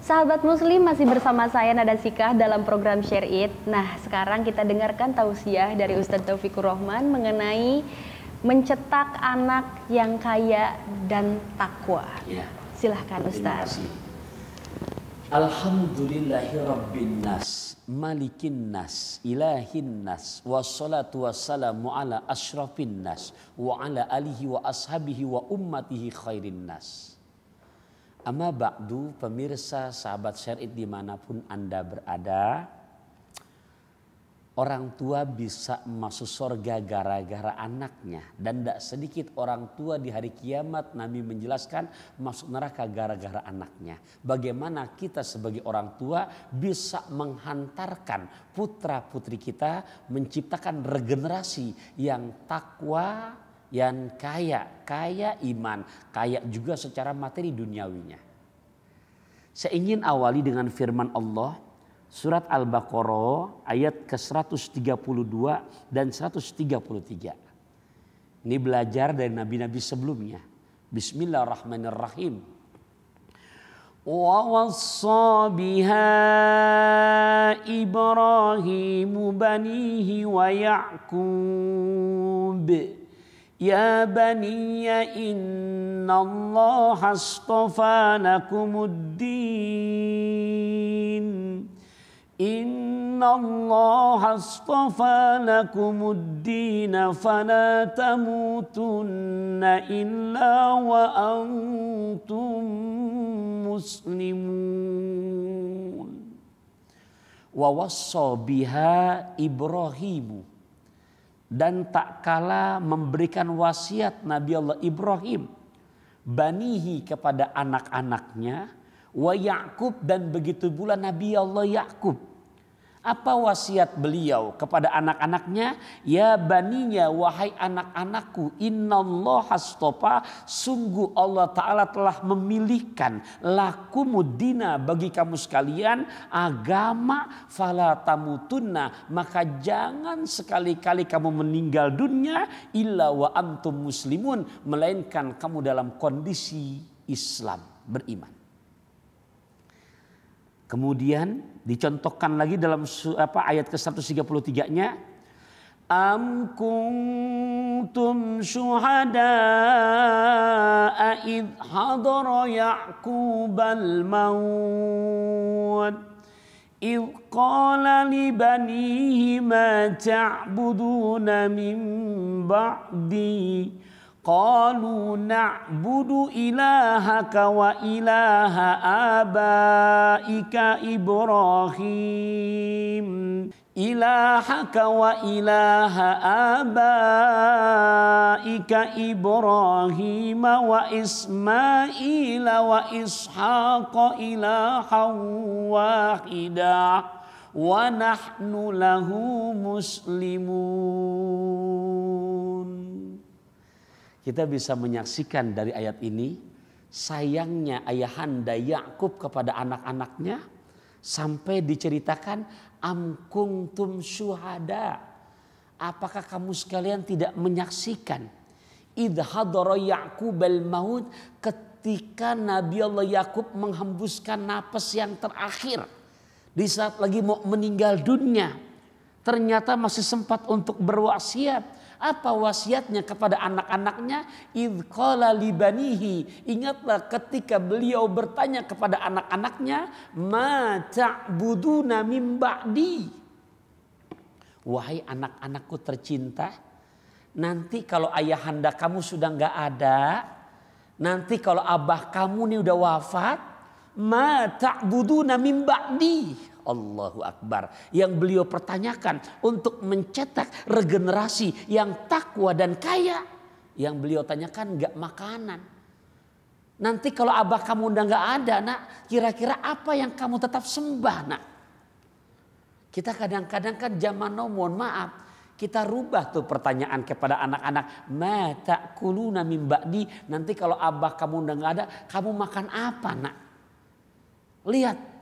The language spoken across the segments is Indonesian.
Sahabat Muslim, masih bersama saya Nada Sikah dalam program Share It. Nah, sekarang kita dengarkan tausiah dari Ustadz Taufikur Rahman mengenai mencetak anak yang kaya dan takwa. Ya. Silahkan Ustadz. Alhamdulillahi Rabbin nas, malikin nas, ilahin nas, wassalatu wassalamu ala ashrafin nas, wa ala alihi wa ashabihi wa ummatihi khairin nas. Amma ba'du, pemirsa sahabat Share It dimanapun Anda berada, orang tua bisa masuk surga gara-gara anaknya. Dan tidak sedikit orang tua di hari kiamat, Nabi menjelaskan masuk neraka gara-gara anaknya. Bagaimana kita sebagai orang tua bisa menghantarkan putra putri kita menciptakan regenerasi yang takwa, yang kaya iman, kaya juga secara materi duniawinya. Saya ingin awali dengan firman Allah surat Al-Baqarah ayat ke-132 dan 133. Ini belajar dari nabi-nabi sebelumnya. Bismillahirrahmanirrahim. Wa wassa biha Ibrahim banihi wa Ya'qub. Ya baniya innallaha astafa lakumuddin. Innallaha astafa lakumuddin fala tamutunna illa wa antum muslimun. Wa wassa biha Ibrahimu. Dan tak kala memberikan wasiat Nabi Allah Ibrahim banihi kepada anak-anaknya, wa Ya'qub dan begitu pula Nabi Allah Ya'qub. Apa wasiat beliau kepada anak-anaknya? Ya baninya, wahai anak-anakku, innallaha astafa, sungguh Allah Ta'ala telah memilihkan lakumuddina, bagi kamu sekalian agama, fala tamutunna, maka jangan sekali-kali kamu meninggal dunia illa wa antum muslimun, melainkan kamu dalam kondisi Islam, beriman. Kemudian dicontohkan lagi dalam ayat ke-133-nya, am kuntum syuhada'a idh hadara ya'qubal maut idh qala li banihi ma ta'buduna min ba'di qalu na'budu ilahaka wa ilaha abaika Ibrahim ilahaka wa ilaha abaika Ibrahim wa Ismail wa Ishaq ilahan wahidah wa nahnu lahu muslimun. Kita bisa menyaksikan dari ayat ini sayangnya ayahanda Ya'qub kepada anak-anaknya sampai diceritakan am kuntum syuhada. Apakah kamu sekalian tidak menyaksikan idh hadara Ya'qubal maut, ketika Nabi Allah Ya'qub menghembuskan napas yang terakhir di saat lagi mau meninggal dunia, ternyata masih sempat untuk berwasiat. Apa wasiatnya kepada anak-anaknya? Idh qala li banihi, ingatlah ketika beliau bertanya kepada anak-anaknya, ma ta'buduna min ba'di. Wahai anak-anakku tercinta, nanti kalau ayahanda kamu sudah enggak ada, nanti kalau abah kamu nih udah wafat, ma ta'buduna min ba'di. Allahu Akbar. Yang beliau pertanyakan untuk mencetak regenerasi yang takwa dan kaya. Yang beliau tanyakan enggak makanan. Nanti kalau abah kamu udah enggak ada, nak, kira-kira apa yang kamu tetap sembah, nak? Kita kadang-kadang kan zaman now, mohon maaf, kita rubah tuh pertanyaan kepada anak-anak. Ma ta'kuluna min ba'di, nanti kalau abah kamu udah enggak ada, kamu makan apa, nak? Lihat.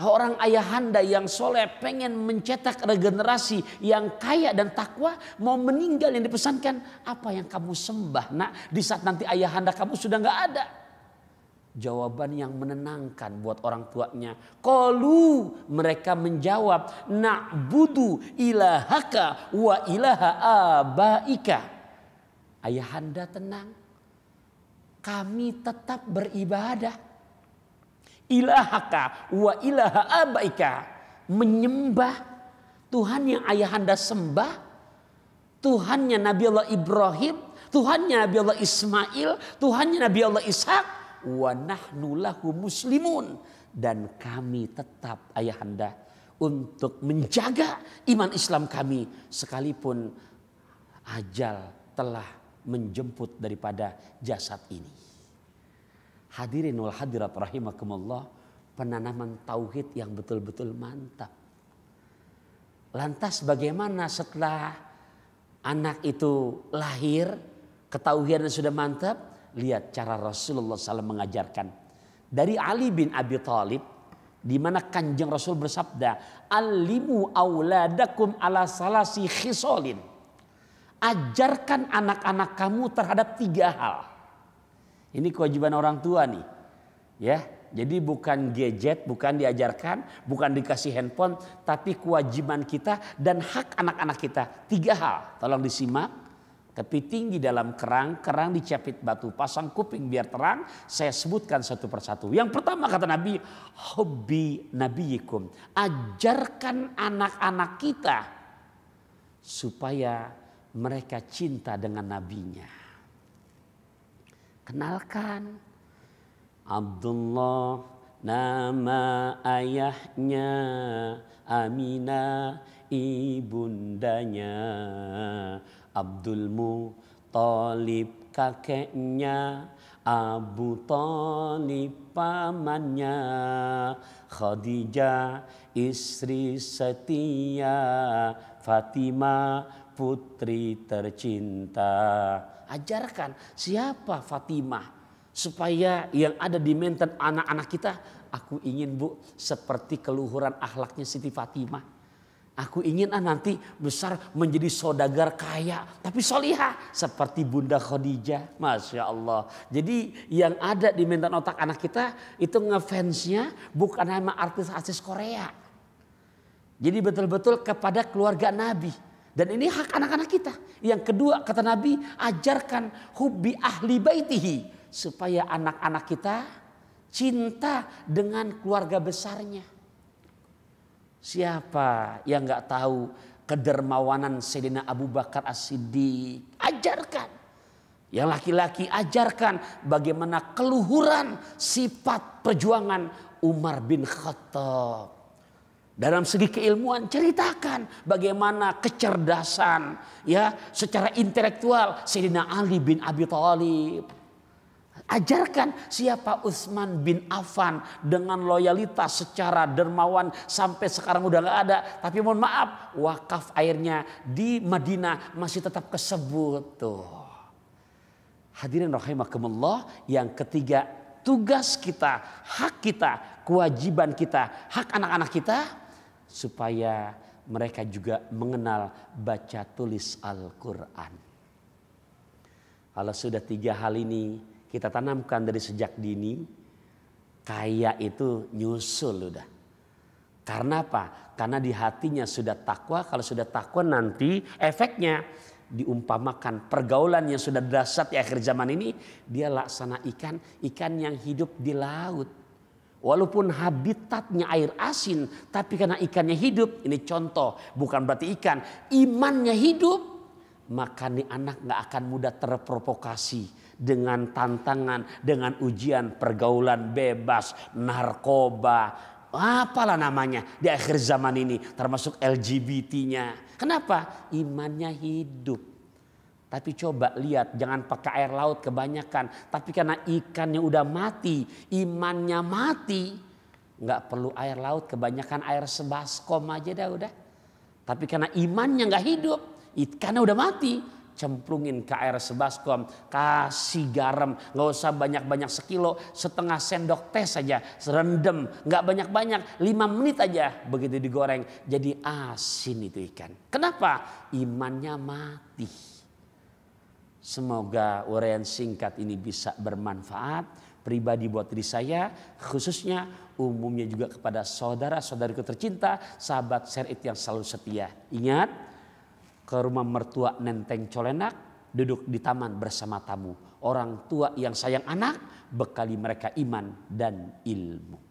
Orang ayahanda yang soleh pengen mencetak regenerasi yang kaya dan takwa, mau meninggal yang dipesankan, apa yang kamu sembah nak di saat nanti ayahanda kamu sudah nggak ada. Jawaban yang menenangkan buat orang tuanya. Qalu, mereka menjawab, na'budu ilahaka wa ilaha abaika. Ayahanda tenang, kami tetap beribadah. Ilahaka wa ilaha abaika, menyembah Tuhan yang ayahanda sembah, Tuhannya Nabi Allah Ibrahim, Tuhannya Nabi Allah Ismail, Tuhannya Nabi Allah Ishak, wa nahnu lahu muslimun, dan kami tetap ayahanda untuk menjaga iman Islam kami sekalipun ajal telah menjemput daripada jasad ini. Hadirin wal hadirat rahimakumullah, penanaman tauhid yang betul-betul mantap. Lantas bagaimana setelah anak itu lahir, ketauhidan sudah mantap? Lihat cara Rasulullah SAW mengajarkan. Dari Ali bin Abi Thalib, di mana Kanjeng Rasul bersabda, "Alimu auladakum ala salasi khisolin." Ajarkan anak-anak kamu terhadap 3 hal. Ini kewajiban orang tua nih. Ya, jadi bukan gadget, bukan diajarkan, bukan dikasih handphone, tapi kewajiban kita dan hak anak-anak kita. 3 hal, tolong disimak. Kepiting di dalam kerang dicapit batu, pasang kuping biar terang. Saya sebutkan satu persatu. Yang pertama kata Nabi, hubbi nabiyikum. Ajarkan anak-anak kita supaya mereka cinta dengan nabinya. Kenalkan Abdullah nama ayahnya, Aminah ibundanya, Abdul Muthalib kakeknya, Abu Thalib pamannya, Khadijah istri setia, Fatimah putri tercinta. Ajarkan siapa Fatimah, supaya yang ada di mental anak-anak kita, aku ingin Bu seperti keluhuran akhlaknya Siti Fatimah. Aku ingin nanti besar menjadi saudagar kaya tapi solihah seperti Bunda Khadijah. Masya Allah. Jadi yang ada di mental otak anak kita itu ngefansnya bukan hanya artis-artis Korea. Jadi betul-betul kepada keluarga Nabi. Dan ini hak anak-anak kita. Yang kedua kata Nabi, ajarkan hubbi ahli baitihi, supaya anak-anak kita cinta dengan keluarga besarnya. Siapa yang nggak tahu kedermawanan Sayyidina Abu Bakar As-Siddiq? Ajarkan. Yang laki-laki ajarkan bagaimana keluhuran sifat perjuangan Umar bin Khattab. Dalam segi keilmuan ceritakan bagaimana kecerdasan ya secara intelektual Sayyidina Ali bin Abi Thalib. Ajarkan siapa Utsman bin Affan dengan loyalitas secara dermawan sampai sekarang udah gak ada. Tapi mohon maaf, wakaf airnya di Madinah masih tetap kesebut tuh. Hadirin rahimakumullah, yang ketiga tugas kita, hak kita, kewajiban kita, hak anak-anak kita supaya mereka juga mengenal baca tulis Al-Quran. Kalau sudah 3 hal ini kita tanamkan dari sejak dini, kaya itu nyusul udah. Karena apa? Karena di hatinya sudah takwa. Kalau sudah takwa nanti efeknya diumpamakan pergaulan yang sudah dahsyat di akhir zaman ini, dia laksana ikan yang hidup di laut. Walaupun habitatnya air asin, tapi karena ikannya hidup, ini contoh, bukan berarti ikan, imannya hidup, maka nih anak gak akan mudah terprovokasi dengan tantangan, dengan ujian pergaulan bebas, narkoba, apalah namanya di akhir zaman ini, termasuk LGBT-nya. Kenapa? Imannya hidup. Tapi coba lihat, jangan pakai air laut kebanyakan. Tapi karena ikannya udah mati, imannya mati, nggak perlu air laut kebanyakan, air sebaskom aja dah udah. Tapi karena imannya nggak hidup, ikannya udah mati, cemplungin ke air sebaskom, kasih garam, nggak usah banyak-banyak sekilo, setengah sendok teh saja, serendam, nggak banyak-banyak, 5 menit aja, begitu digoreng jadi asin itu ikan. Kenapa? Imannya mati. Semoga uraian singkat ini bisa bermanfaat. pribadi buat diri saya, khususnya umumnya juga kepada saudara-saudariku tercinta, sahabat Syariat yang selalu setia. Ingat, ke rumah mertua nenteng colenak, duduk di taman bersama tamu. Orang tua yang sayang anak, bekali mereka iman dan ilmu.